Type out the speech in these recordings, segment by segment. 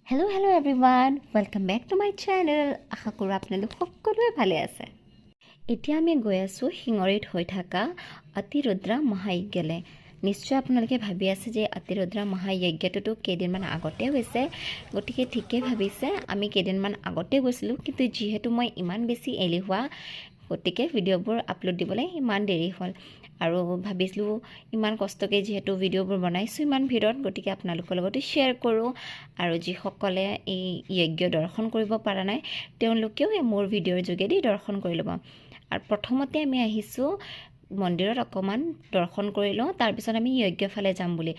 Hello' everyone, welcome back to my channel. আশা কৰোঁ আপোনালোক সকলোৱে ভালে আছে। এতিয়া আমি গৈ আছোঁ শিঙৰিত হৈ থকা অতিৰুদ্ৰা মহাযজ্ঞলৈ। নিশ্চয় আপোনালোকে ভাবি আছে যে অতিৰুদ্ৰা মহাযজ্ঞটোতো কেইদিনমান আগতে হৈছে, গতিকে ঠিকেই ভাবিছে। আমি কেইদিনমান আগতে গৈছিলোঁ, কিন্তু যিহেতু মই ইমান বেছি এলেহুৱা, গতিকে ভিডিঅ'বোৰ আপলোড দিবলৈ ইমান দেৰি হ'ল। আৰু ভাবিছিলোঁ ইমান কষ্টকৈ যিহেতু ভিডিঅ'বোৰ বনাইছোঁ ইমান ভিৰত, গতিকে আপোনালোকৰ লগতে শ্বেয়াৰ কৰোঁ। আৰু যিসকলে এই যজ্ঞ দৰ্শন কৰিব পৰা নাই তেওঁলোকেও মোৰ ভিডিঅ'ৰ যোগেদি দৰ্শন কৰি ল'ব। আৰু প্ৰথমতে আমি আহিছোঁ মন্দিৰত অকণমান দৰ্শন কৰি লওঁ, তাৰপিছত আমি যজ্ঞ ফালে যাম বুলি।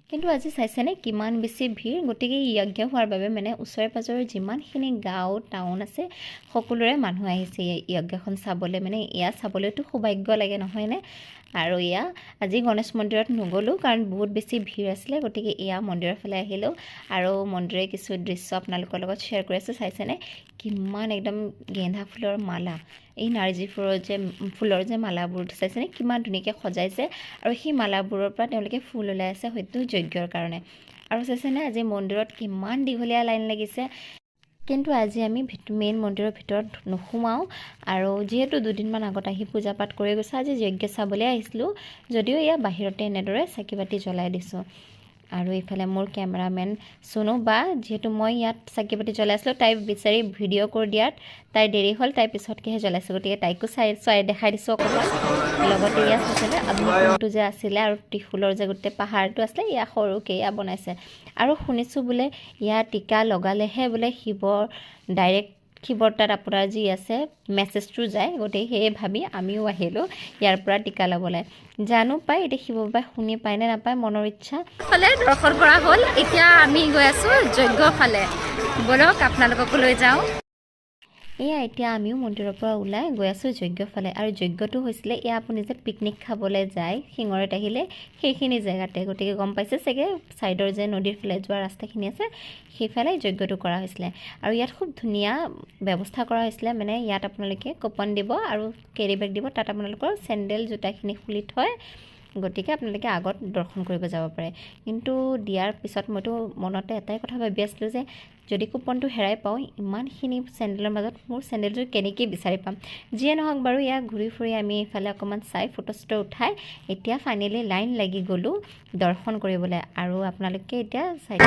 কিন্তু আজি চাইছেনে কিমান বেছি ভিৰ। গতিকে যজ্ঞ হোৱাৰ বাবে ওচৰে পাঁজৰে যিমানখিনি গাঁও টাউন আছে সকলোৰে মানুহ আহিছে যজ্ঞখন চাবলৈ। এয়া চাবলৈতো সৌভাগ্য লাগে নহয়নে? আৰু এয়া আজি গণেশ মন্দিৰত নগ'লোঁ কাৰণ বহুত বেছি ভিৰ আছিলে, গতিকে এয়া মন্দিৰৰ ফালে আহিলোঁ। আৰু মন্দিৰৰ কিছু দৃশ্য আপোনালোকৰ লগত শ্বেয়াৰ কৰি আছোঁ। চাইছেনে কিমান একদম গেন্ধা ফুলৰ মালা, এই নাৰ্জী ফুলৰ যে মালাবোৰ চাইছেনে কিমান ধুনীয়াকৈ সজাইছে। আৰু সেই মালাবোৰৰ পৰা তেওঁলোকে ফুল ওলাই আছে হয়তো যজ্ঞৰ কাৰণে। আৰু চাইছেনে আজি মন্দিৰত কিমান দীঘলীয়া লাইন লাগিছে। কিন্তু আজি আমি মেইন মন্দিৰৰ ভিতৰত নোসোমাওঁ। আৰু যিহেতু দুদিনমান আগত আহি পূজা পাঠ কৰি গৈছোঁ, আজি যজ্ঞ চাবলৈ আহিছিলোঁ, যদিও এয়া বাহিৰতে এনেদৰে চাকি বাতি জ্বলাই দিছোঁ। আৰু এইফালে মোৰ কেমেৰামেন চুনু বা, যিহেতু মই ইয়াত চাকি বাতি জ্বলাইছিলোঁ, তাই বিচাৰি ভিডিঅ' কৰি দিয়াত তাই দেৰি হ'ল, তাই পিছতকৈহে জ্বলাইছোঁ, গতিকে তাইকো চাই দেখাই দিছোঁ অকণমান। লগতে ইয়াত আছিলে অগ্নিকুণ্ডটো যে আছিলে আৰু ত্ৰিশূলৰ যে গোটেই পাহাৰটো আছিলে, ইয়াত সৰুকৈ এয়া বনাইছে। আৰু শুনিছোঁ বোলে ইয়াত টিকা লগালেহে বোলে শিৱৰ ডাইৰেক্ট শিৱৰ তাত আপোনাৰ যি আছে মেছেজটো যায়। গতিকে সেয়ে ভাবি আমিও আহিলোঁ ইয়াৰ পৰা টিকা ল'বলৈ। জানো পাই এতিয়া শিৱ বাবাই শুনি পায় নে নাপায়, মনৰ ইচ্ছা। ফালে দৰ্শন কৰা হ'ল, এতিয়া আমি গৈ আছোঁ যজ্ঞ ফালে। বলক আপোনালোককো লৈ যাওঁ। এয়া এতিয়া আমিও মন্দিৰৰ পৰা ওলাই গৈ আছোঁ যজ্ঞ ফালে। আৰু যজ্ঞটো হৈছিলে এয়া আপুনি যে পিকনিক খাবলৈ যায় শিঙৰিত আহিলে সেইখিনি জেগাতে। গতিকে গম পাইছে চাগে ছাইডৰ যে নদীৰ ফালে যোৱা ৰাস্তাখিনি আছে সেইফালে যজ্ঞটো কৰা হৈছিলে। আৰু ইয়াত খুব ধুনীয়া ব্যৱস্থা কৰা হৈছিলে। ইয়াত আপোনালোকে কুপন দিব আৰু কেৰি বেগ দিব, তাত আপোনালোকৰ চেণ্ডেল জোতাখিনি খুলি থয়। গতিকে আপোনালোকে আগত দৰ্শন কৰিব যাব পাৰে। কিন্তু দিয়াৰ পিছত মইতো মনতে এটাই কথা ভাবি আছিলোঁ যে যদি কুপনটো হেৰাই পাওঁ, ইমানখিনি চেণ্ডেলৰ মাজত মোৰ চেণ্ডেলযোৰ কেনেকৈ বিচাৰি পাম। যিয়ে নহওক বাৰু, ইয়াক ঘূৰি ফুৰি আমি এইফালে অকণমান চাই ফটো চটো উঠাই এতিয়া ফাইনেলি লাইন লাগি গ'লোঁ দৰ্শন কৰিবলৈ। আৰু আপোনালোকে এতিয়া চাই